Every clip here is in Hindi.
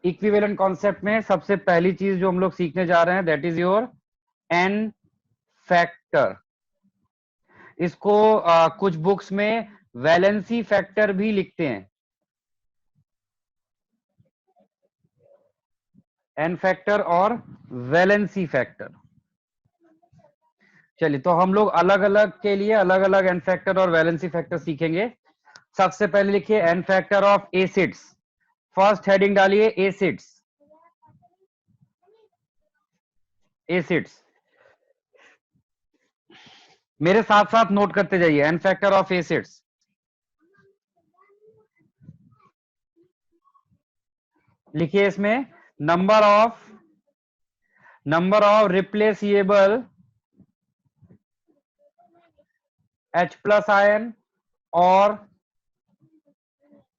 इक्विवेलेंट कॉन्सेप्ट में सबसे पहली चीज जो हम लोग सीखने जा रहे हैं that is your N factor. इसको कुछ बुक्स में वैलेंसी फैक्टर भी लिखते हैं, एन फैक्टर और वैलेंसी फैक्टर। चलिए, तो हम लोग अलग अलग के लिए अलग अलग एन फैक्टर और वैलेंसी फैक्टर सीखेंगे। सबसे पहले लिखिए N factor of acids. First heading डालिए एसिड्स। एसिड्स मेरे साथ साथ नोट करते जाइए, एन फैक्टर ऑफ एसिड्स। लिखिए इसमें number of replaceable H plus ion और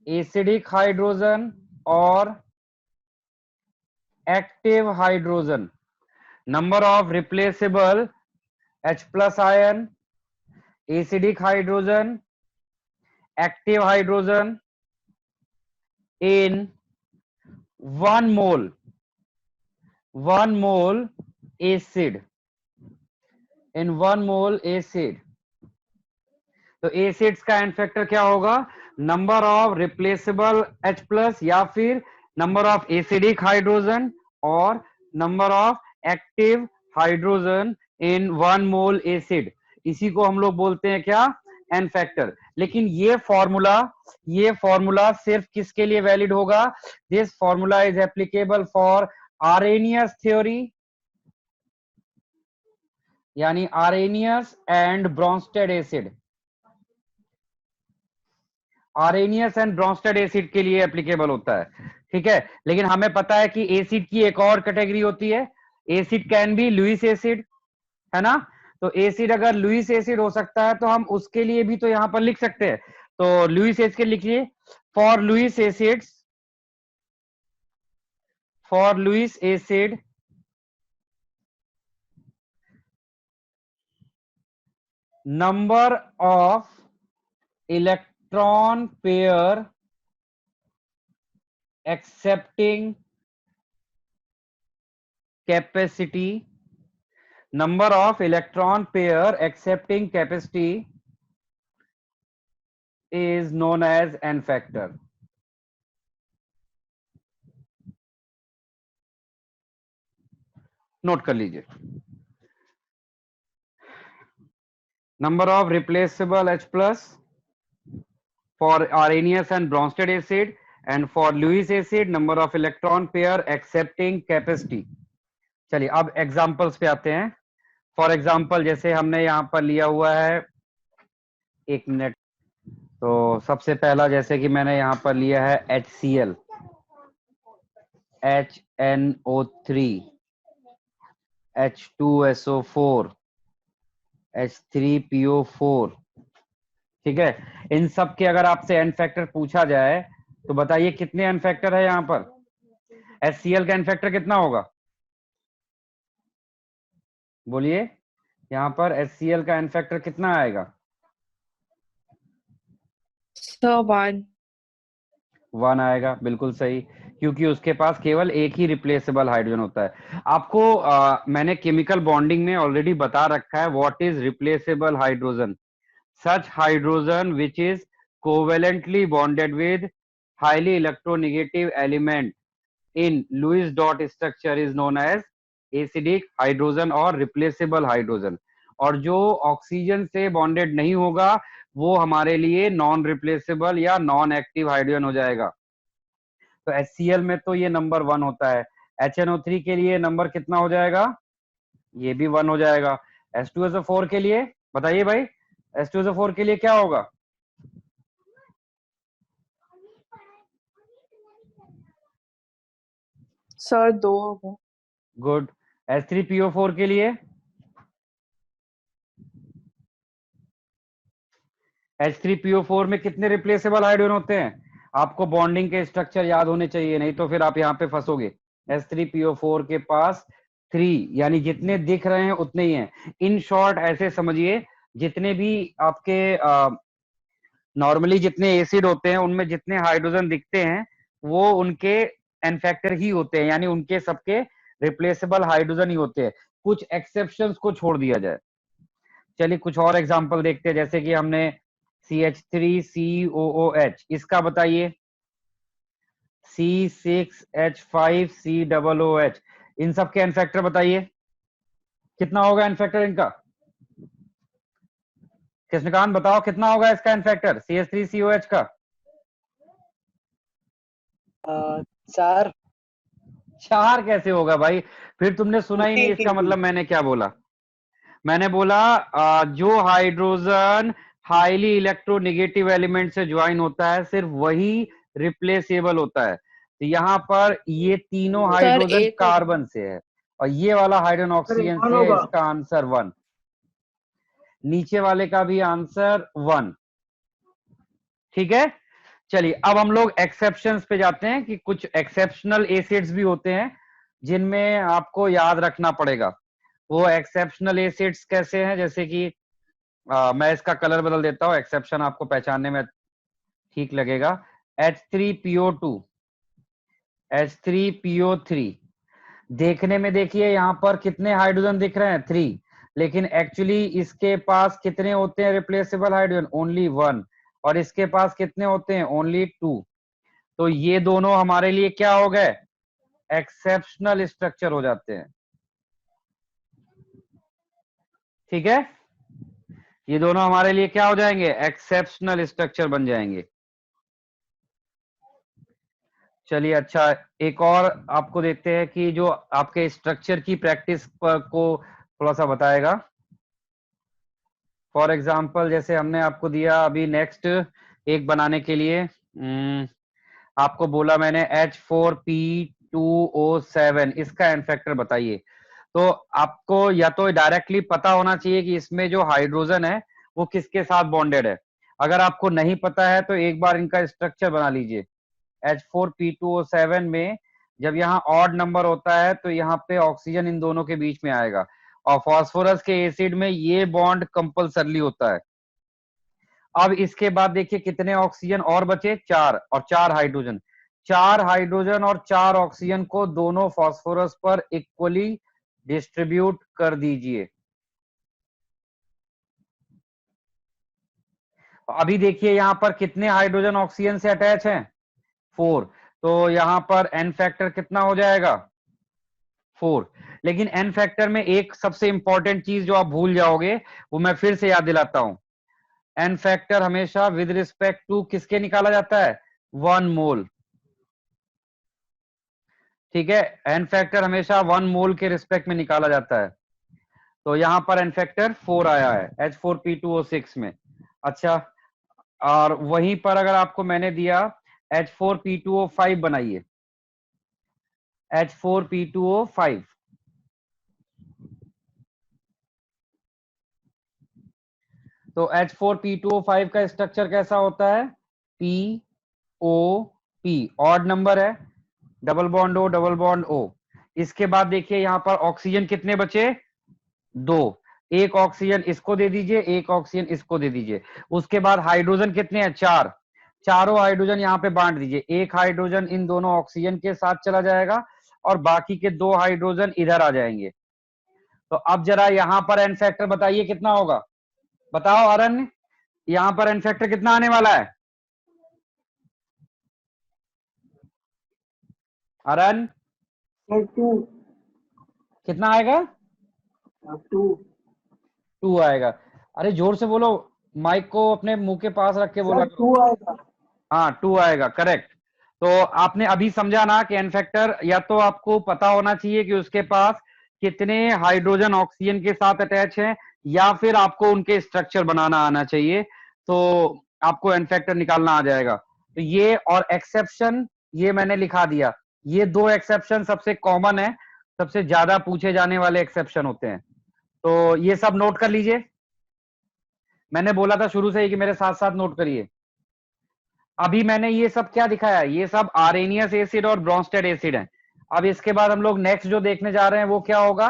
एसिडिक हाइड्रोजन और active hydrogen. Number of replaceable H plus ion, acidic hydrogen, active hydrogen in 1 mole acid, in 1 mole acid। तो एसिड्स का एन फैक्टर क्या होगा? Number of replaceable H plus या फिर नंबर ऑफ एसिडिक हाइड्रोजन और number of active hydrogen in 1 mole acid. इसी को हम लोग बोलते हैं क्या? N factor. लेकिन ये फॉर्मूला सिर्फ किसके लिए वैलिड होगा? This formula is applicable for Arrhenius theory, यानी Arrhenius and Bronsted acid. Arrhenius and Bronsted acid के लिए एप्लीकेबल होता है, ठीक है। लेकिन हमें पता है कि एसिड की एक और कैटेगरी होती है, acid can be Lewis acid, है ना। तो एसिड अगर लुईस एसिड हो सकता है तो हम उसके लिए भी तो यहां पर लिख सकते हैं। तो लुईस एसिड के लिखिए, for Lewis acid number of electron pair accepting capacity, number of electron pair accepting capacity is known as n factor। Note कर लीजिए, number of replaceable H plus for Arrhenius and Bronsted acid and for Lewis acid number of electron pair accepting capacity। चलिए अब एग्जांपल्स पे आते हैं। फॉर एग्जांपल जैसे हमने यहां पर लिया हुआ है, एक मिनट। तो सबसे पहला जैसे कि मैंने यहां पर लिया है HCl, HNO3, H2SO4, H3PO4, ठीक है। इन सब के अगर आपसे एन फैक्टर पूछा जाए तो बताइए कितने एन फैक्टर है यहां पर? HCl का एन फैक्टर कितना होगा? बोलिए, यहां पर HCl का एन फैक्टर कितना आएगा? 1 आएगा, बिल्कुल सही, क्योंकि उसके पास केवल एक ही रिप्लेसेबल हाइड्रोजन होता है। आपको मैंने केमिकल बॉन्डिंग में ऑलरेडी बता रखा है what is replaceable hydrogen. Such hydrogen which is covalently bonded with highly electronegative element in Lewis dot structure is known as acidic hydrogen और replaceable hydrogen। और जो ऑक्सीजन से बॉन्डेड नहीं होगा वो हमारे लिए नॉन रिप्लेसेबल या नॉन एक्टिव हाइड्रोजन हो जाएगा। तो HCl में तो ये नंबर 1 होता है। HNO3 के लिए नंबर कितना हो जाएगा? ये भी 1 हो जाएगा। H2SO4 के लिए बताइए भाई, H2SO4 के लिए क्या होगा? सर 2 होगा। गुड। H3PO4 के लिए? H3PO4 में कितने रिप्लेसेबल हाइड्रोजन होते हैं? आपको बॉन्डिंग के स्ट्रक्चर याद होने चाहिए, नहीं तो फिर आप यहाँ पे फंसोगे। H3PO4 के पास 3, यानी जितने दिख रहे हैं उतने ही हैं। इन शॉर्ट ऐसे समझिए, जितने भी आपके नॉर्मली जितने एसिड होते हैं उनमें जितने हाइड्रोजन दिखते हैं वो उनके एन फैक्टर ही होते हैं, यानी उनके सबके रिप्लेसेबल हाइड्रोजन ही होते हैं, कुछ एक्सेप्शंस को छोड़ दिया जाए। चलिए कुछ और एग्जांपल देखते हैं, जैसे कि हमने CH3COOH, इसका बताइए C6H5COOH, इन सब के एन फैक्टर बताइए कितना होगा एन फैक्टर इनका। कृष्णकांत बताओ कितना होगा इसका एन फैक्टर CH3COH का। 4। 4 कैसे होगा भाई, फिर तुमने सुना ही नहीं, इसका मतलब मैंने क्या बोला। मैंने बोला जो हाइड्रोजन हाईली इलेक्ट्रोनेगेटिव एलिमेंट से ज्वाइन होता है सिर्फ वही रिप्लेसेबल होता है। तो यहाँ पर ये तीनों हाइड्रोजन एक कार्बन से है और ये वाला हाइड्रोजन ऑक्सीजन से है, इसका आंसर 1। नीचे वाले का भी आंसर 1। ठीक है, चलिए अब हम लोग एक्सेप्शंस पे जाते हैं कि कुछ एक्सेप्शनल एसिड्स भी होते हैं जिनमें आपको याद रखना पड़ेगा। वो एक्सेप्शनल एसिड्स कैसे हैं, जैसे कि मैं इसका कलर बदल देता हूं, एक्सेप्शन आपको पहचानने में ठीक लगेगा। H3PO2, H3PO3, देखने में देखिए यहाँ पर कितने हाइड्रोजन दिख रहे हैं 3, लेकिन एक्चुअली इसके पास कितने होते हैं रिप्लेसेबल हाइड्रोजन, ओनली 1, और इसके पास कितने होते हैं, ओनली 2। तो ये दोनों हमारे लिए क्या हो गए, एक्सेप्शनल स्ट्रक्चर हो जाते हैं। ठीक है, ये दोनों हमारे लिए क्या हो जाएंगे, एक्सेप्शनल स्ट्रक्चर बन जाएंगे। चलिए अच्छा, एक और आपको देखते हैं कि जो आपके स्ट्रक्चर की प्रैक्टिस को थोड़ा सा बताएगा। फॉर एग्जांपल जैसे हमने आपको दिया अभी नेक्स्ट एक बनाने के लिए, आपको बोला मैंने H4P2O7, इसका एन फैक्टर बताइए। तो आपको या तो डायरेक्टली पता होना चाहिए कि इसमें जो हाइड्रोजन है वो किसके साथ बॉन्डेड है। अगर आपको नहीं पता है तो एक बार इनका स्ट्रक्चर बना लीजिए। H4P2O7 में जब यहाँ ऑड नंबर होता है तो यहाँ पे ऑक्सीजन इन दोनों के बीच में आएगा, और फास्फोरस के एसिड में ये बॉन्ड कंपल्सरली होता है। अब इसके बाद देखिए कितने ऑक्सीजन और बचे, 4, और 4 हाइड्रोजन। 4 हाइड्रोजन और 4 ऑक्सीजन को दोनों फास्फोरस पर इक्वली डिस्ट्रीब्यूट कर दीजिए। अभी देखिए यहाँ पर कितने हाइड्रोजन ऑक्सीजन से अटैच हैं, 4, तो यहाँ पर एन फैक्टर कितना हो जाएगा, 4। लेकिन एन फैक्टर में एक सबसे इंपॉर्टेंट चीज जो आप भूल जाओगे वो मैं फिर से याद दिलाता हूं। एन फैक्टर हमेशा विद रिस्पेक्ट टू किसके निकाला जाता है, 1 मोल। ठीक है, एन फैक्टर हमेशा 1 मोल के रिस्पेक्ट में निकाला जाता है। तो यहां पर एन फैक्टर 4 आया है H4P2O6 में। अच्छा, और वहीं पर अगर आपको मैंने दिया H4P2O5 बनाइए, H4P2O5, तो H4P2O5 का स्ट्रक्चर कैसा होता है, POP, ऑड नंबर है, double bond O, double bond O। इसके बाद देखिए यहां पर ऑक्सीजन कितने बचे, 2, एक ऑक्सीजन इसको दे दीजिए, एक ऑक्सीजन इसको दे दीजिए। उसके बाद हाइड्रोजन कितने हैं, 4, चारों हाइड्रोजन यहाँ पे बांट दीजिए। एक हाइड्रोजन इन दोनों ऑक्सीजन के साथ चला जाएगा और बाकी के 2 हाइड्रोजन इधर आ जाएंगे। तो अब जरा यहाँ पर एन फैक्टर बताइए कितना होगा, बताओ अरण्य, यहाँ पर एन फैक्टर कितना आने वाला है, अरण्य 2। कितना आएगा, 2 आएगा। अरे जोर से बोलो, माइक को अपने मुंह के पास रख के बोला करो। 2 आएगा। हाँ 2 आएगा, करेक्ट। तो आपने अभी समझा ना कि एन फैक्टर या तो आपको पता होना चाहिए कि उसके पास कितने हाइड्रोजन ऑक्सीजन के साथ अटैच हैं, या फिर आपको उनके स्ट्रक्चर बनाना आना चाहिए, तो आपको एन फैक्टर निकालना आ जाएगा। तो ये और एक्सेप्शन ये मैंने लिखा दिया, ये 2 एक्सेप्शन सबसे कॉमन है, सबसे ज्यादा पूछे जाने वाले एक्सेप्शन होते हैं। तो ये सब नोट कर लीजिए, मैंने बोला था शुरू से ही कि मेरे साथ साथ नोट करिए। अभी मैंने ये सब क्या दिखाया, ये सब आरेनियस एसिड और ब्रोंस्टेड एसिड है। अब इसके बाद हम लोग नेक्स्ट जो देखने जा रहे हैं वो क्या होगा,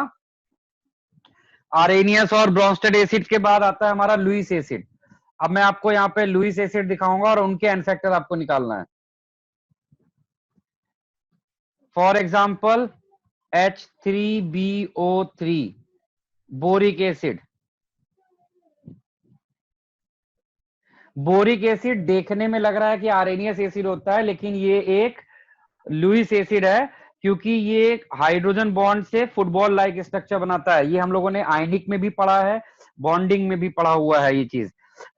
आरेनियस और ब्रोंस्टेड एसिड के बाद आता है हमारा लुईस एसिड। अब मैं आपको यहाँ पे लुईस एसिड दिखाऊंगा और उनके एन फैक्टर आपको निकालना है। For example H3BO3 boric acid. Boric acid देखने में लग रहा है कि आर्सेनियस एसिड होता है, लेकिन ये एक लुईस एसिड है, क्योंकि ये हाइड्रोजन बॉन्ड से फुटबॉल लाइक स्ट्रक्चर बनाता है। ये हम लोगों ने आयनिक में भी पढ़ा है, बॉन्डिंग में भी पढ़ा हुआ है ये चीज,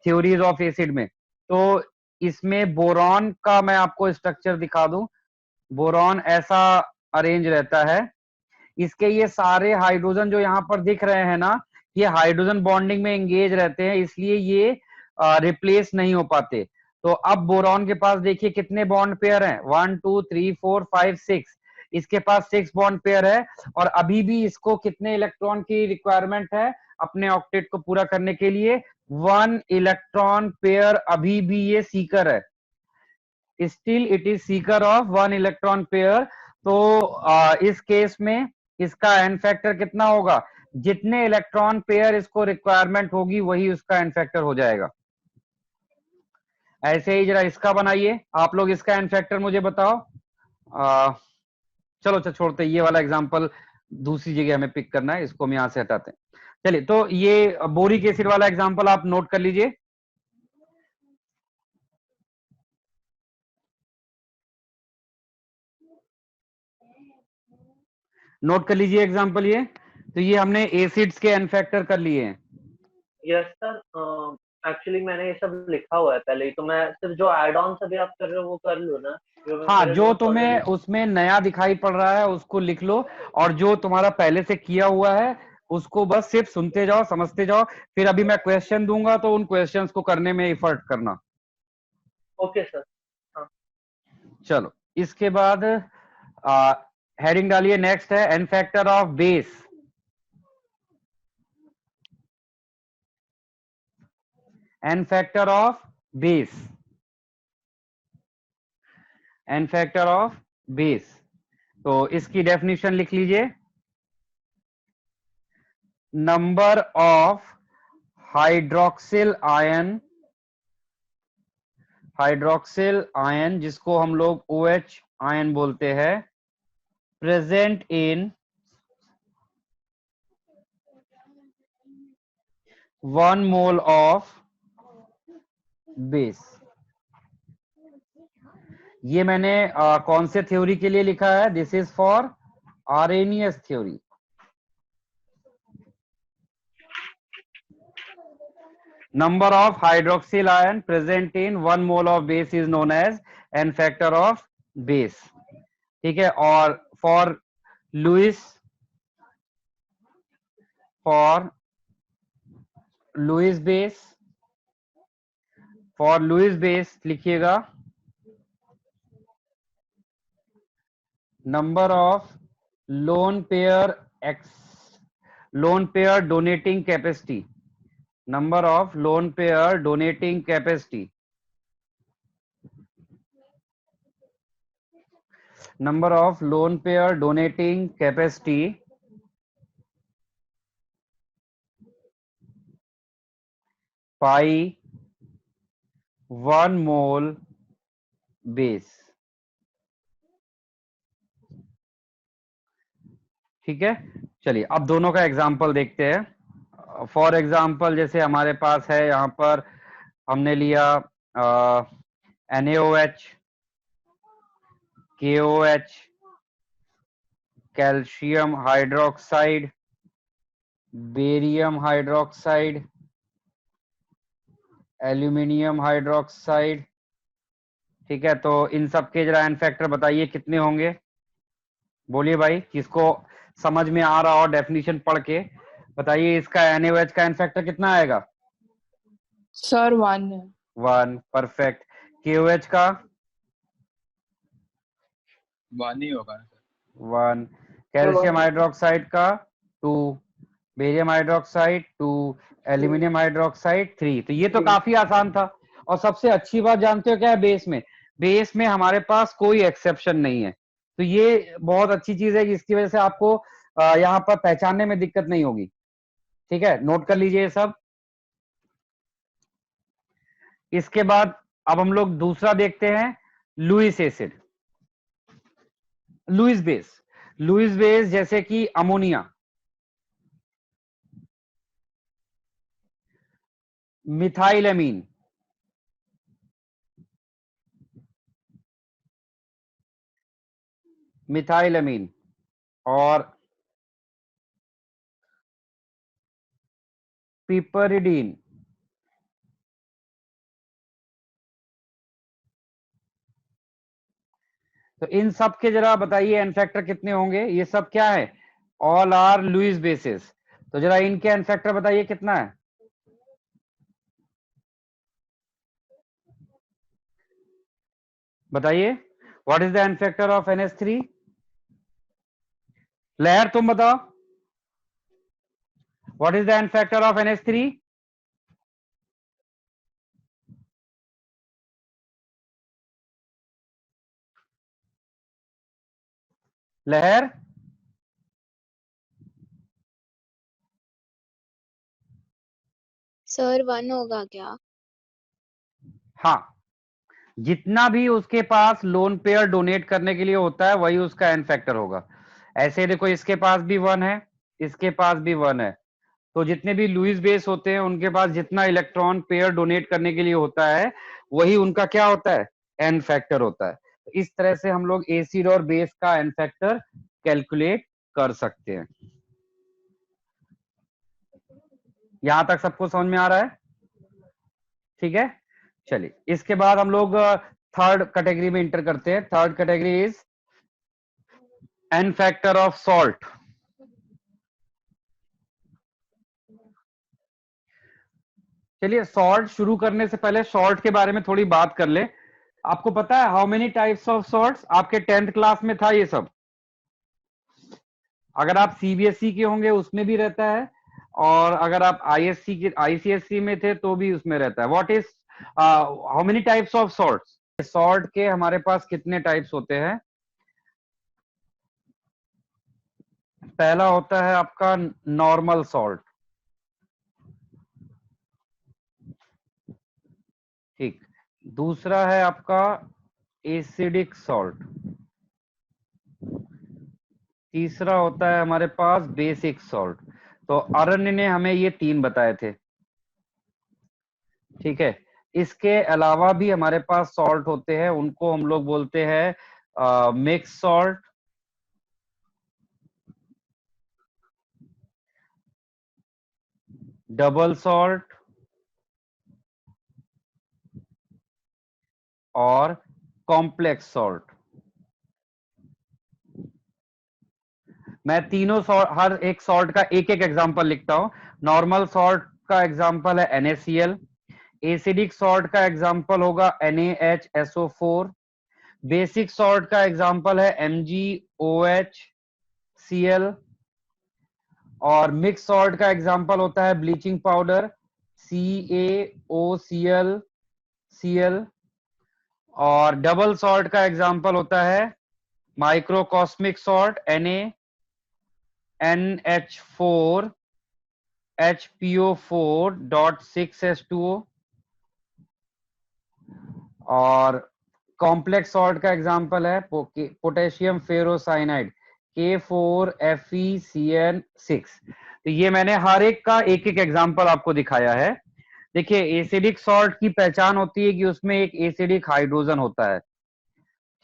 थ्योरीज ऑफ एसिड में। तो इसमें बोरॉन का मैं आपको स्ट्रक्चर दिखा दूं। बोरॉन ऐसा अरेंज रहता है। इसके ये सारे हाइड्रोजन जो यहाँ पर दिख रहे हैं ना, ये हाइड्रोजन बॉन्डिंग में एंगेज रहते हैं, इसलिए ये रिप्लेस नहीं हो पाते। तो अब बोरॉन के पास देखिए कितने बॉन्ड पेयर हैं, 1 2 3 4 5 6। इसके पास 6 बॉन्ड पेयर है, और अभी भी इसको कितने इलेक्ट्रॉन की रिक्वायरमेंट है अपने ऑक्टेट को पूरा करने के लिए? 1 इलेक्ट्रॉन पेयर अभी भी ये सीकर है, still it is Sikar of 1 electron pair. तो इस केस में इसका एन फैक्टर कितना होगा? जितने इलेक्ट्रॉन पेयर इसको रिक्वायरमेंट होगी वही उसका एन फैक्टर हो जाएगा। ऐसे ही जरा इसका बनाइए आप लोग, इसका एन फैक्टर मुझे बताओ। चलो छोड़ते, ये वाला एग्जांपल दूसरी जगह हमें पिक करना है, इसको हम यहां से हटाते हैं। चलिए, तो ये बोरिक एसिड वाला एग्जांपल आप नोट कर लीजिए। नोट कर लीजिए एग्जांपल ये। तो ये हमने एसिड्स के एन फैक्टर कर लिए हैं। यस सर, एक्चुअली मैंने ये सब लिखा हुआ है पहले ही, तो मैं सिर्फ जो एड ऑन अभी आप कर रहे हो वो कर लो ना। हाँ, जो तुम्हें उसमें नया दिखाई पड़ रहा है उसको लिख लो, और जो तुम्हारा पहले से किया हुआ है उसको बस सिर्फ सुनते जाओ, समझते जाओ। फिर अभी मैं क्वेश्चन दूंगा तो उन क्वेश्चंस को करने में एफर्ट करना। Okay sir. चलो, इसके बाद हेडिंग डालिए, नेक्स्ट है N factor of base. N factor of base, N factor of base. तो इसकी डेफिनेशन लिख लीजिए, नंबर ऑफ हाइड्रोक्सिल आयन जिसको हम लोग OH आयन बोलते हैं, present in 1 mole of base. ये मैंने कौन से थ्योरी के लिए लिखा है? This is for Arrhenius theory. Number of hydroxyl ion present in 1 mole of base is known as n factor of base। ठीक है, और for Lewis base लिखिएगा, number of lone pair donating capacity, number of lone pair donating capacity, number of lone pair donating capacity by 1 mole base। ठीक है, चलिए अब दोनों का एग्जाम्पल देखते हैं। फॉर एग्जाम्पल जैसे हमारे पास है यहाँ पर, हमने लिया NaOH, KOH, calcium hydroxide, barium hydroxide, aluminium hydroxide. ठीक है, तो इन सब के जरा एन फैक्टर बताइए कितने होंगे? बोलिए भाई, किसको समझ में आ रहा हो डेफिनेशन पढ़ के बताइए, इसका NaOH का एन फैक्टर कितना आएगा? सर 1 है। 1, परफेक्ट। KOH का 1 ही होगा सर। 1, कैल्शियम हाइड्रोक्साइड का 2, बेरियम हाइड्रोक्साइड 2, एल्यूमिनियम हाइड्रोक्साइड 3। तो ये तो काफी आसान था। और सबसे अच्छी बात जानते हो क्या है? बेस में हमारे पास कोई एक्सेप्शन नहीं है। तो ये बहुत अच्छी चीज है, जिसकी वजह से आपको यहाँ पर पहचानने में दिक्कत नहीं होगी। ठीक है, नोट कर लीजिए ये सब। इसके बाद अब हम लोग दूसरा देखते हैं, लुईस एसिड। लुईस बेस जैसे कि अमोनिया, मिथाइलएमीन, मिथाइलएमीन और पिपरिडीन। तो इन सब के जरा बताइए एन फैक्टर कितने होंगे। ये सब क्या है, ऑल आर लुईस बेसिस। तो जरा इनके एन फैक्टर बताइए कितना है। बताइए what is the N factor of NH3। Lahar तुम बताओ what is the N factor of NH3। Lahar sir 1 होगा क्या? हाँ, जितना भी उसके पास लोन पेयर डोनेट करने के लिए होता है वही उसका एन फैक्टर होगा। ऐसे देखो इसके पास भी 1 है, इसके पास भी 1 है, तो जितने भी लुईस बेस होते हैं उनके पास जितना इलेक्ट्रॉन पेयर डोनेट करने के लिए होता है वही उनका क्या होता है, एन फैक्टर होता है। तो इस तरह से हम लोग एसिड और बेस का एन फैक्टर कैलकुलेट कर सकते हैं। यहां तक सबको समझ में आ रहा है? ठीक है, चलिए इसके बाद हम लोग थर्ड कैटेगरी में इंटर करते हैं। Third category is an factor of salt. चलिए सॉल्ट शुरू करने से पहले सॉल्ट के बारे में थोड़ी बात कर ले। आपको पता है how many types of salts, आपके 10th क्लास में था ये सब। अगर आप CBSE के होंगे उसमें भी रहता है, और अगर आप ISC के ICSE में थे तो भी उसमें रहता है। What is how many types of salts. Salt के हमारे पास कितने टाइप्स होते हैं। पहला होता है आपका नॉर्मल सॉल्ट, ठीक। दूसरा है आपका एसिडिक सॉल्ट। तीसरा होता है हमारे पास बेसिक सॉल्ट। तो अरण्य ने हमें ये 3 बताए थे, ठीक है। इसके अलावा भी हमारे पास सॉल्ट होते हैं, उनको हम लोग बोलते हैं मिक्स सॉल्ट, डबल सॉल्ट और कॉम्प्लेक्स सॉल्ट। मैं तीनों सॉल्ट, हर एक सॉल्ट का एक एक एग्जांपल लिखता हूं। नॉर्मल सॉल्ट का एग्जांपल है NaCl। एसिडिक सॉल्ट का एग्जांपल होगा NaHSO4। बेसिक सॉल्ट का एग्जांपल है MgOHCl। और मिक्स सॉल्ट का एग्जांपल होता है ब्लीचिंग पाउडर CaOCl। और डबल सॉल्ट का एग्जांपल होता है माइक्रोकॉस्मिक सॉल्ट NaNH4HPO4.6H2O। और कॉम्प्लेक्स सॉल्ट का एग्जांपल है पोटेशियम फेरोसाइनाइड K4FeCN6। तो ये मैंने हर एक का एक एक एग्जांपल आपको दिखाया है। देखिए एसिडिक सॉल्ट की पहचान होती है कि उसमें एक एसिडिक हाइड्रोजन होता है,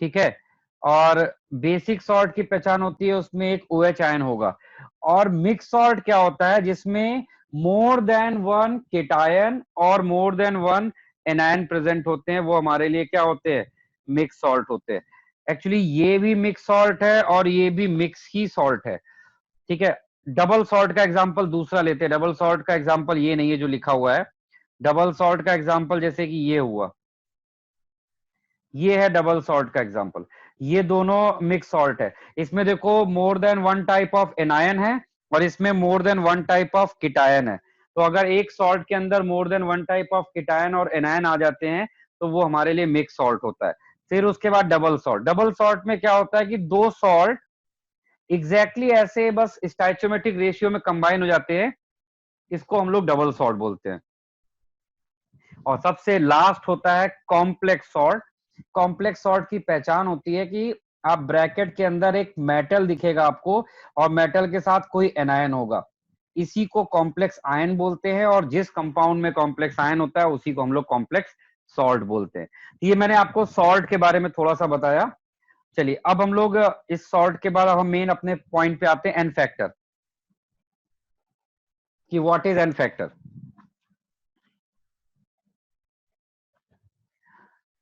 ठीक है। और बेसिक सॉल्ट की पहचान होती है उसमें एक OH आयन होगा। और मिक्स सॉल्ट क्या होता है, जिसमें मोर देन 1 केटायन और मोर देन 1 एनायन प्रेजेंट होते हैं, वो हमारे लिए क्या होते हैं, मिक्स सॉल्ट होते हैं। एक्चुअली ये भी मिक्स सॉल्ट है और ये भी मिक्स ही सॉल्ट है, ठीक है। डबल सॉल्ट का एग्जांपल दूसरा लेते हैं। डबल सॉल्ट का एग्जांपल ये नहीं है जो लिखा हुआ है। डबल सॉल्ट का एग्जांपल जैसे कि ये हुआ, ये है डबल सॉल्ट का एग्जांपल। ये दोनों मिक्स सॉल्ट है। इसमें देखो more than 1 type of anion है और इसमें मोर देन 1 टाइप ऑफ कीटायन है। तो अगर एक सॉल्ट के अंदर मोर देन 1 टाइप ऑफ कीटायन और एनायन आ जाते हैं तो वो हमारे लिए मिक्स सॉल्ट होता है। फिर उसके बाद डबल सॉल्ट। डबल सॉल्ट में क्या होता है कि 2 सॉल्ट एग्जैक्टली ऐसे बस स्टाइचोमेट्रिक रेशियो में कंबाइन हो जाते हैं, इसको हम लोग डबल सॉल्ट बोलते हैं। और सबसे लास्ट होता है कॉम्प्लेक्स सॉल्ट। कॉम्प्लेक्स सॉल्ट की पहचान होती है कि आप ब्रैकेट के अंदर एक मेटल दिखेगा आपको और मेटल के साथ कोई एनायन होगा, इसी को कॉम्प्लेक्स आयन बोलते हैं, और जिस कंपाउंड में कॉम्प्लेक्स आयन होता है उसी को हम लोग कॉम्प्लेक्स सॉल्ट बोलते हैं। ये मैंने आपको सॉल्ट के बारे में थोड़ा सा बताया। चलिए अब हम लोग इस सॉल्ट के बाद अब हम मेन अपने पॉइंट पे आते हैं, एन फैक्टर, कि व्हाट इज एन फैक्टर।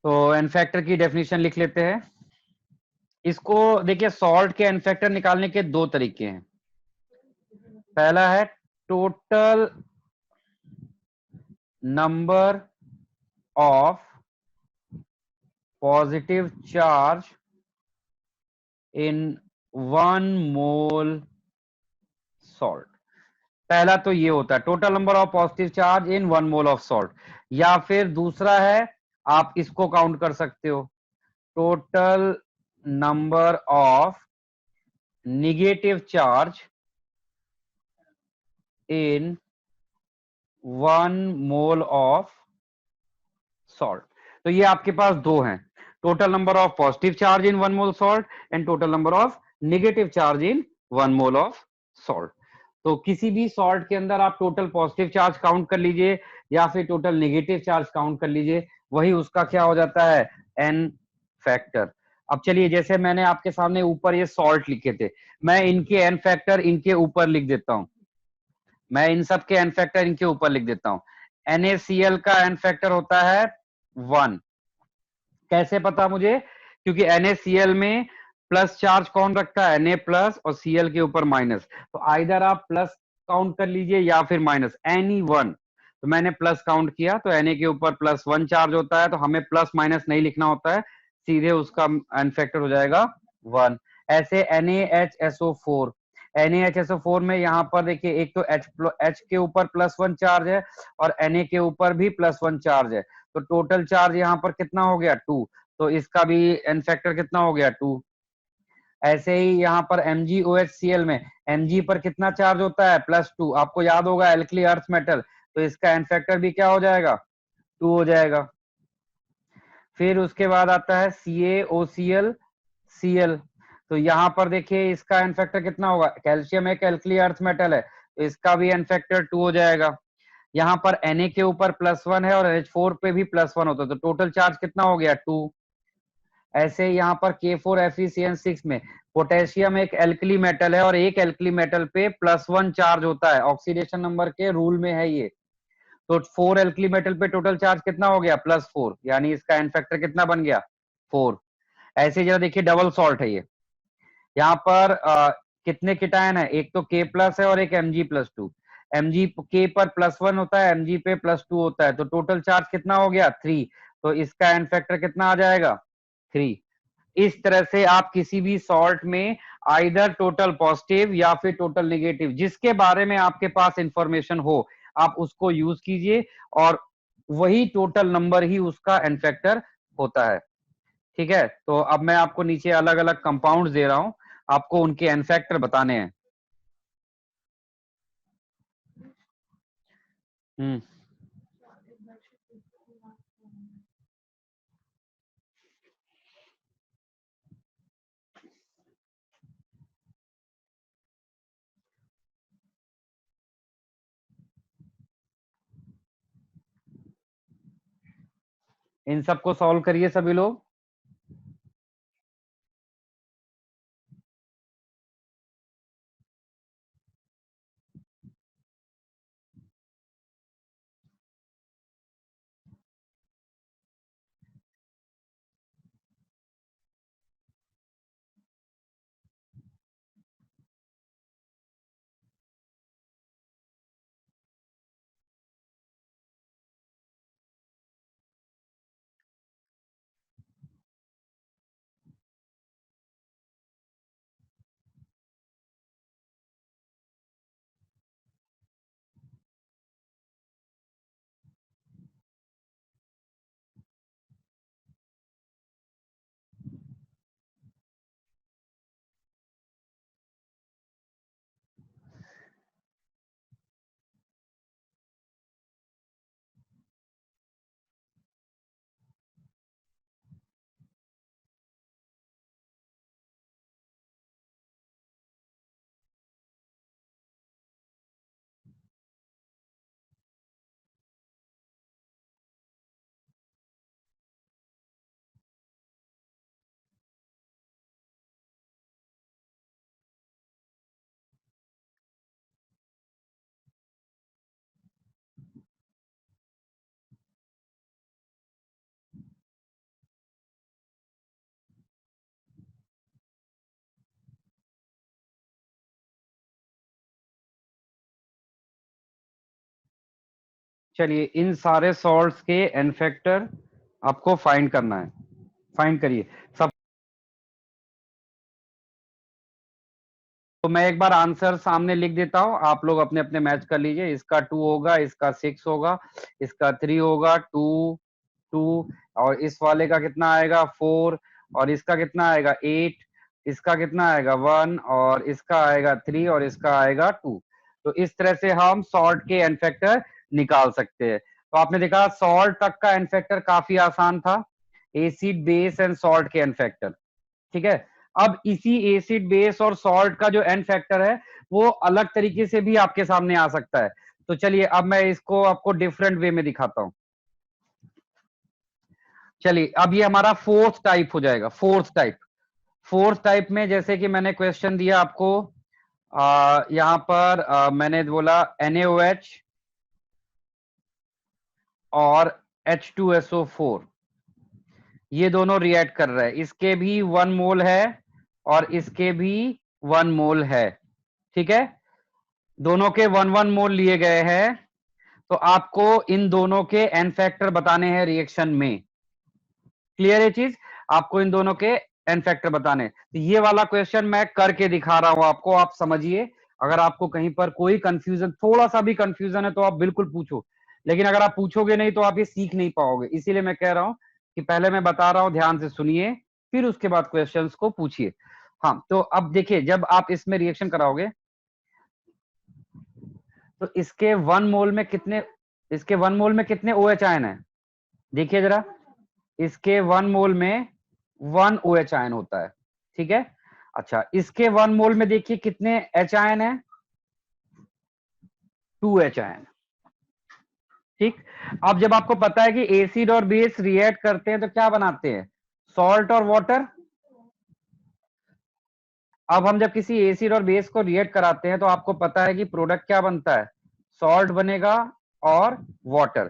तो एन फैक्टर की डेफिनेशन लिख लेते हैं। इसको देखिए, सॉल्ट के एन फैक्टर निकालने के दो तरीके हैं। पहला है total number of positive charge in 1 mole salt. पहला तो ये होता है total number of positive charge in 1 mole of salt, या फिर दूसरा है, आप इसको काउंट कर सकते हो, total number of negative charge in 1 mole of salt. तो ये आपके पास दो हैं, total number of positive charge in 1 mole salt and total number of negative charge in 1 mole of salt. तो किसी भी सॉल्ट के अंदर आप टोटल पॉजिटिव चार्ज काउंट कर लीजिए या फिर टोटल नेगेटिव चार्ज काउंट कर लीजिए, वही उसका क्या हो जाता है, एन फैक्टर। अब चलिए, जैसे मैंने आपके सामने ऊपर ये सॉल्ट लिखे थे, मैं इनके एन फैक्टर इनके ऊपर लिख देता हूं, मैं इन सब के एन फैक्टर इनके ऊपर लिख देता हूं। NaCl का एन फैक्टर होता है 1। कैसे पता मुझे, क्योंकि NaCl में प्लस चार्ज कौन रखता है, Na प्लस, और Cl के ऊपर माइनस, तो आइदर आप प्लस काउंट कर लीजिए या फिर माइनस, एनी वन। तो मैंने प्लस काउंट किया तो Na के ऊपर +1 चार्ज होता है, तो हमें प्लस माइनस नहीं लिखना होता है, सीधे उसका एन फैक्टर हो जाएगा 1। ऐसे NaHSO4, NaHSO4 में यहाँ पर देखिए, एक तो H के ऊपर +1 चार्ज है और Na के ऊपर भी +1 चार्ज है, तो टोटल चार्ज यहाँ पर कितना हो गया, 2। तो इसका भी एन फैक्टर कितना हो गया, 2। ऐसे ही यहाँ पर MgOHCl में Mg पर कितना चार्ज होता है, +2। आपको याद होगा एल्कली अर्थ मेटल, तो इसका एन फैक्टर भी क्या हो जाएगा, 2 हो जाएगा। फिर उसके बाद आता है CaOCl Cl, तो यहाँ पर देखिए इसका एन फैक्टर कितना होगा, कैल्शियम एक एल्कली अर्थ मेटल है, तो इसका भी एन फैक्टर 2 हो जाएगा। यहाँ पर Na के ऊपर +1 है और H4 पे भी +1 होता है, तो टोटल चार्ज कितना हो गया, 2। ऐसे यहाँ पर K4FeCN6 में पोटेशियम एक एल्कली मेटल है और एक एल्कली मेटल पे +1 चार्ज होता है, ऑक्सीडेशन नंबर के रूल में है ये, तो 4 एल्कली मेटल पे टोटल चार्ज कितना हो गया, +4, यानी इसका एन फैक्टर कितना बन गया, 4। ऐसे जरा देखिए, डबल सॉल्ट है ये, यहाँ पर कितने कीटायन है, एक तो K प्लस है और एक Mg+2। Mg K पर +1 होता है, Mg पे +2 होता है, तो टोटल चार्ज कितना हो गया, 3। तो इसका एन फैक्टर कितना आ जाएगा, 3। इस तरह से आप किसी भी सॉल्ट में आइदर टोटल पॉजिटिव या फिर टोटल नेगेटिव, जिसके बारे में आपके पास इंफॉर्मेशन हो, आप उसको यूज कीजिए और वही टोटल नंबर ही उसका एन फैक्टर होता है। ठीक है, तो अब मैं आपको नीचे अलग अलग कंपाउंड्स दे रहा हूं, आपको उनके एन फैक्टर बताने हैं। हम्म इन सबको सॉल्व करिए सभी लोग। चलिए इन सारे सॉल्ट्स के एन फैक्टर आपको फाइंड करना है, फाइंड करिए सब। तो मैं एक बार आंसर सामने लिख देता हूं, आप लोग अपने अपने मैच कर लीजिए। इसका 2 होगा, इसका 6 होगा, इसका 3 होगा, 2 2, और इस वाले का कितना आएगा 4, और इसका कितना आएगा 8, इसका कितना आएगा 1, और इसका आएगा 3, और इसका आएगा 2। तो इस तरह से हम सॉल्ट के एन फैक्टर निकाल सकते हैं। तो आपने देखा सॉल्ट तक का एन फैक्टर काफी आसान था, एसिड बेस एंड सॉल्ट के एन फैक्टर। ठीक है, अब इसी एसिड बेस और सॉल्ट का जो एन फैक्टर है वो अलग तरीके से भी आपके सामने आ सकता है। तो चलिए अब मैं इसको आपको डिफरेंट वे में दिखाता हूं। चलिए अब ये हमारा फोर्थ टाइप हो जाएगा। फोर्थ टाइप में जैसे कि मैंने क्वेश्चन दिया आपको, यहां पर मैंने बोला NaOH और H2SO4 ये दोनों रिएक्ट कर रहे हैं, इसके भी 1 मोल है और इसके भी 1 मोल है। ठीक है, दोनों के 1 मोल लिए गए हैं। तो आपको इन दोनों के एन फैक्टर बताने हैं रिएक्शन में। क्लियर है चीज, आपको इन दोनों के एन फैक्टर बताने। तो ये वाला क्वेश्चन मैं करके दिखा रहा हूं आपको, आप समझिए। अगर आपको कहीं पर कोई कंफ्यूजन, थोड़ा सा भी कंफ्यूजन है तो आप बिल्कुल पूछो, लेकिन अगर आप पूछोगे नहीं तो आप ये सीख नहीं पाओगे। इसीलिए मैं कह रहा हूं कि पहले मैं बता रहा हूं, ध्यान से सुनिए, फिर उसके बाद क्वेश्चंस को पूछिए। हाँ, तो अब देखिए जब आप इसमें रिएक्शन कराओगे तो इसके 1 मोल में कितने OH आयन है, देखिए जरा। इसके 1 मोल में 1 OH आयन होता है। ठीक है, अच्छा इसके 1 मोल में देखिए कितने H आयन है, 2 H आयन। ठीक, अब जब आपको पता है कि एसिड और बेस रिएक्ट करते हैं तो क्या बनाते हैं, सॉल्ट और वाटर। अब हम जब किसी एसिड और बेस को रिएक्ट कराते हैं तो आपको पता है कि प्रोडक्ट क्या बनता है, सॉल्ट बनेगा और वाटर।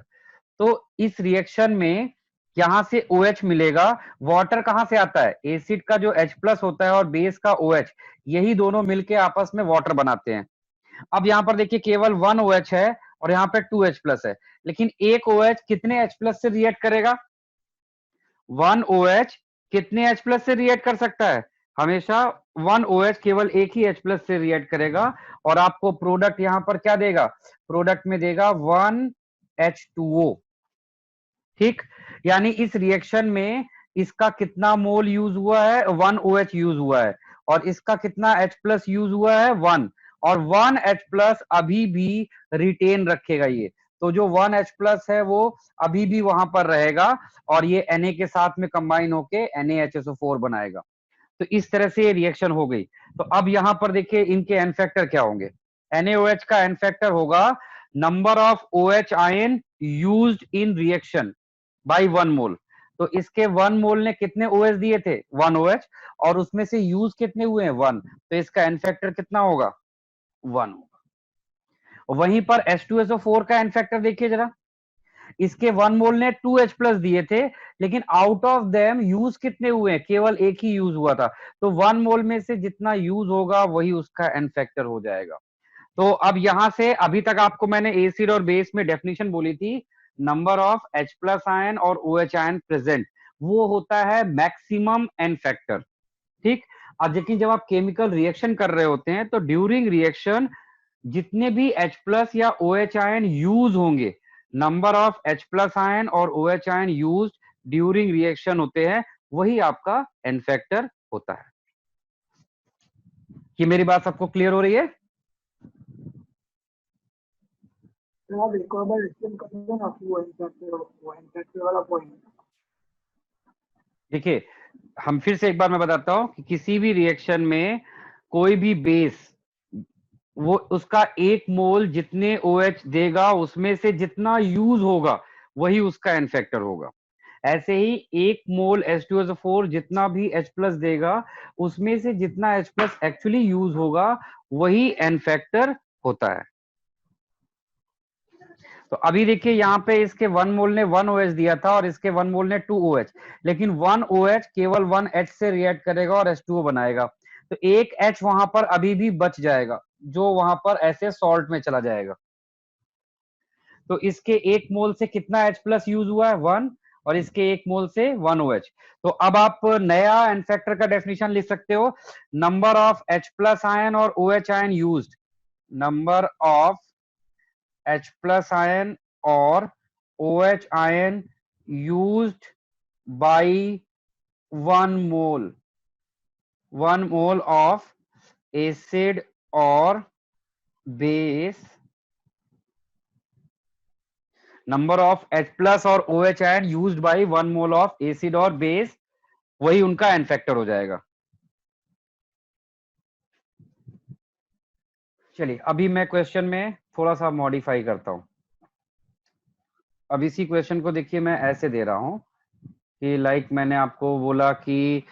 तो इस रिएक्शन में यहां से OH मिलेगा, वाटर कहां से आता है, एसिड का जो H+ होता है और बेस का OH, यही दोनों मिलके आपस में वाटर बनाते हैं। अब यहां पर देखिए केवल 1 OH है और यहाँ पे 2 H+ है, लेकिन एक OH कितने H+ से रिएक्ट करेगा, 1 OH कितने H+ से रिएक्ट कर सकता है, हमेशा 1 OH केवल एक ही H+ से रिएक्ट करेगा, और आपको प्रोडक्ट यहां पर क्या देगा, प्रोडक्ट में देगा 1 H2O। ठीक, यानी इस रिएक्शन में इसका कितना मोल यूज हुआ है, 1 OH यूज हुआ है, और इसका कितना H+ यूज हुआ है 1, और 1 H+ अभी भी रिटेन रखेगा ये। तो जो 1 H+ है वो अभी भी वहां पर रहेगा, और ये Na के साथ में कंबाइन होके NaHSO4 बनाएगा। तो इस तरह से ये रिएक्शन हो गई। तो अब यहां पर देखिए इनके एन फैक्टर क्या होंगे, NaOH का एन फैक्टर होगा number of OH ion used in reaction by 1 मोल। तो इसके 1 मोल ने कितने OH दिए थे, 1 OH, और उसमें से यूज कितने हुए हैं 1, तो इसका एन फैक्टर कितना होगा 1 होगा। वहीं पर H2SO4 का एन फैक्टर देखिए जरा, इसके 1 मोल ने 2 H+ दिए थे, लेकिन आउट ऑफ देम यूज कितने हुए हैं, केवल एक ही यूज हुआ था। तो 1 मोल में से जितना यूज होगा वही उसका एन फैक्टर हो जाएगा। तो अब यहां से अभी तक आपको मैंने एसिड और बेस में डेफिनेशन बोली थी, नंबर ऑफ H+ आयन और OH आयन प्रेजेंट, वो होता है मैक्सिमम एन फैक्टर। ठीक, अब लेकिन जब आप केमिकल रिएक्शन कर रहे होते हैं तो ड्यूरिंग रिएक्शन जितने भी H+ या OH आयन यूज होंगे, नंबर ऑफ H+ आयन और OH ion use during reaction होते हैं, वही आपका एन फैक्टर होता है। कि मेरी बात सबको क्लियर हो रही है? आप एक और बार एक्सप्लेन कर दो ना कि वो इनफैक्ट वाला पॉइंट। देखिए हम फिर से एक बार मैं बताता हूं कि किसी भी रिएक्शन में कोई भी बेस, वो उसका 1 मोल जितने OH देगा उसमें से जितना यूज होगा वही उसका एन फैक्टर होगा। ऐसे ही 1 मोल H2SO4 जितना भी H+ देगा उसमें से जितना H+ एक्चुअली यूज होगा वही एन फैक्टर होता है। तो अभी देखिए यहाँ पे इसके 1 मोल ने 1 OH दिया था और इसके 1 मोल ने 2 OH, लेकिन 1 OH केवल 1 H से रिएक्ट करेगा और H2O बनाएगा। तो एक H वहां पर अभी भी बच जाएगा, जो वहां पर ऐसे सॉल्ट में चला जाएगा। तो इसके 1 मोल से कितना H प्लस यूज हुआ है 1, और इसके 1 मोल से 1 OH। तो अब आप नया एन फैक्टर का डेफिनेशन लिख सकते हो, number of H plus ion और OH ion used, number of H plus ion और OH ion used by 1 mole of acid or base, number of H plus और OH ion used by 1 mole of acid और base, वही उनका एन फैक्टर हो जाएगा। चलिए अभी मैं क्वेश्चन में थोड़ा सा मॉडिफाई करता हूं। अब इसी क्वेश्चन को देखिए, मैं ऐसे दे रहा हूं कि लाइक मैंने आपको बोला कि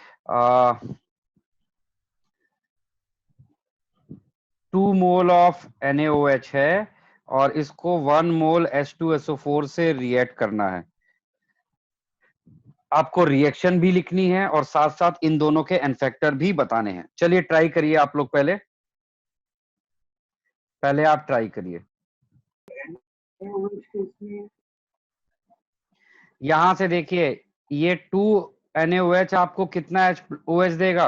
2 मोल ऑफ NaOH है और इसको 1 मोल H2SO4 से रिएक्ट करना है। आपको रिएक्शन भी लिखनी है और साथ साथ इन दोनों के एन फैक्टर भी बताने हैं। चलिए ट्राई करिए आप लोग, पहले आप ट्राई करिए। यहां से देखिए, ये 2 NaOH आपको कितना OH देगा,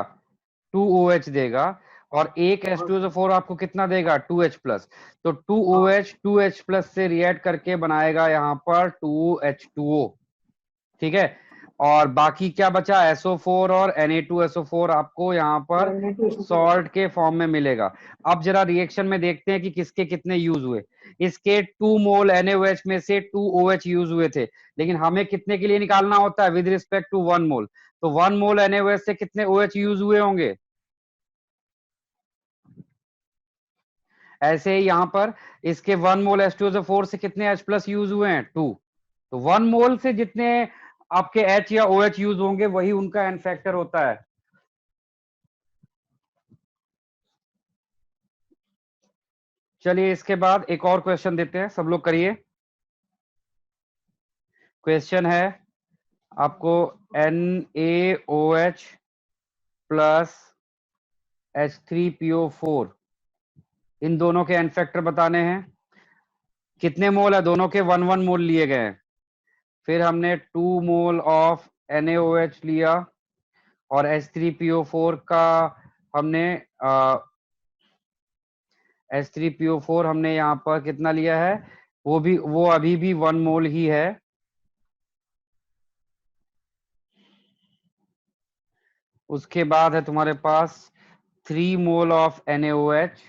2 OH देगा, और एक H2SO4 आपको कितना देगा, 2H प्लस। तो 2 OH 2H प्लस से रिएक्ट करके बनाएगा यहाँ पर 2H2O, ठीक है। और बाकी क्या बचा, SO4 और Na2SO4 आपको यहाँ पर सॉल्ट के फॉर्म में मिलेगा। अब जरा रिएक्शन में देखते हैं कि किसके कितने यूज हुए। इसके 2 मोल NaOH में से 2 OH यूज हुए थे, लेकिन हमें कितने के लिए निकालना होता है, विद रिस्पेक्ट टू 1 मोल। तो 1 मोल NaOH से कितने OH यूज हुए होंगे। ऐसे ही यहाँ पर इसके 1 मोल H2SO4 से कितने H प्लस यूज हुए हैं, 2। तो 1 मोल से जितने आपके H या OH यूज होंगे वही उनका एन फैक्टर होता है। चलिए इसके बाद एक और क्वेश्चन देते हैं, सब लोग करिए। क्वेश्चन है आपको NaOH प्लस H3PO4, इन दोनों के एन फैक्टर बताने हैं। कितने मोल है, दोनों के 1 मोल लिए गए हैं। फिर हमने 2 मोल ऑफ NaOH लिया और H3PO4 का हमने H3PO4 हमने यहाँ पर कितना लिया है, वो अभी भी 1 मोल ही है। उसके बाद है तुम्हारे पास 3 मोल ऑफ NaOH,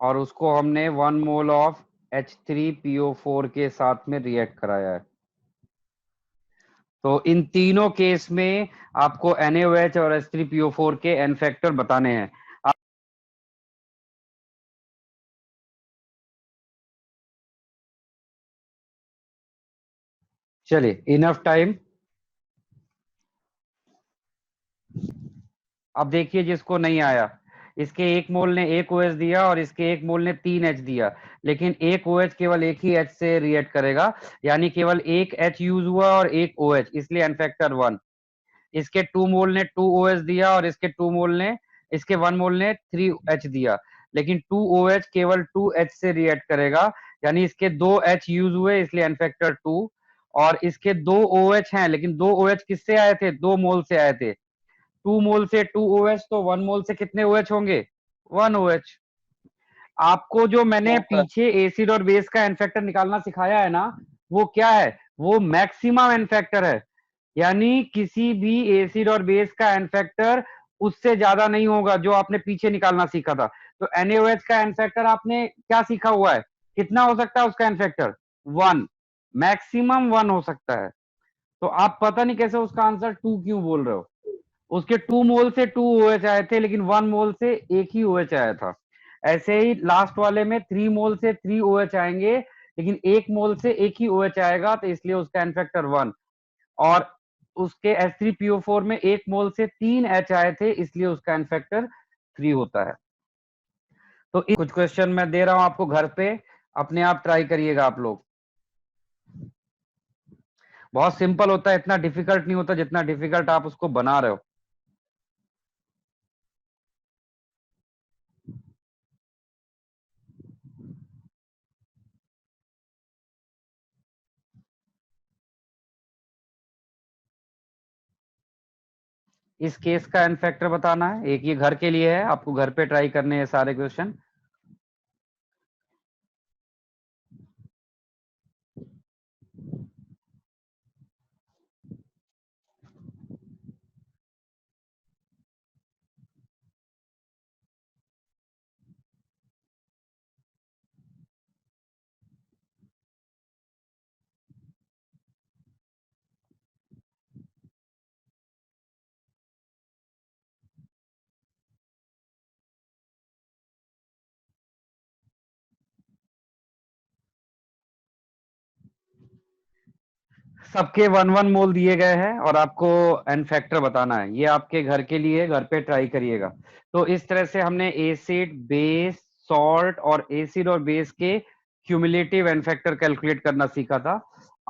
और उसको हमने 1 मोल ऑफ H3PO4 के साथ में रिएक्ट कराया है। तो इन तीनों केस में आपको NaOH और H3PO4 के एन फैक्टर बताने हैं। चलिए इनफ टाइम। अब देखिए जिसको नहीं आया, इसके 1 मोल ने 1 OH दिया और इसके 1 मोल ने 3 H दिया, लेकिन 1 OH केवल एक ही H से रिएक्ट करेगा, यानी केवल एक H यूज हुआ और एक OH, इसलिए एन फैक्टर 1। इसके 2 मोल ने 2 OH दिया और इसके 1 मोल ने 3 H दिया, लेकिन 2 OH केवल 2 H से रिएक्ट करेगा, यानी इसके 2 H यूज हुए, इसलिए एन फैक्टर 2। और इसके 2 OH हैं, लेकिन 2 OH किससे आए थे, 2 मोल से आए थे। 2 मोल से 2 OH, तो 1 मोल से कितने OH होंगे, 1 OH। आपको जो मैंने पीछे एसिड और बेस का एन फैक्टर निकालना सिखाया है ना, वो क्या है, वो मैक्सिमम एन फैक्टर है, यानी किसी भी एसिड और बेस का एन फैक्टर उससे ज्यादा नहीं होगा जो आपने पीछे निकालना सीखा था। तो NaOH का एन फैक्टर आपने क्या सीखा हुआ है, कितना हो सकता है उसका एन फैक्टर, 1, मैक्सिमम 1 हो सकता है। तो आप पता नहीं कैसे उसका आंसर 2 क्यों बोल रहे हो। उसके 2 मोल से 2 OH आए थे, लेकिन 1 मोल से एक ही OH आया था। ऐसे ही लास्ट वाले में 3 मोल से 3 OH आएंगे, लेकिन 1 मोल से एक ही OH आएगा, तो इसलिए उसका एन फैक्टर 1। और उसके H3PO4 में 1 मोल से 3 H आए थे, इसलिए उसका एन फैक्टर 3 होता है। तो कुछ क्वेश्चन मैं दे रहा हूं आपको, घर पे अपने आप ट्राई करिएगा आप लोग। बहुत सिंपल होता है, इतना डिफिकल्ट नहीं होता जितना डिफिकल्ट आप उसको बना रहे हो। इस केस का एन फैक्टर बताना है। एक ये घर के लिए है, आपको घर पे ट्राई करने हैं सारे क्वेश्चन। सबके 1-1 मोल दिए गए हैं और आपको एन फैक्टर बताना है। ये आपके घर के लिए, घर पे ट्राई करिएगा। तो इस तरह से हमने एसिड, बेस, सॉल्ट और एसिड और बेस के क्यूमुलेटिव एन फैक्टर कैलकुलेट करना सीखा था।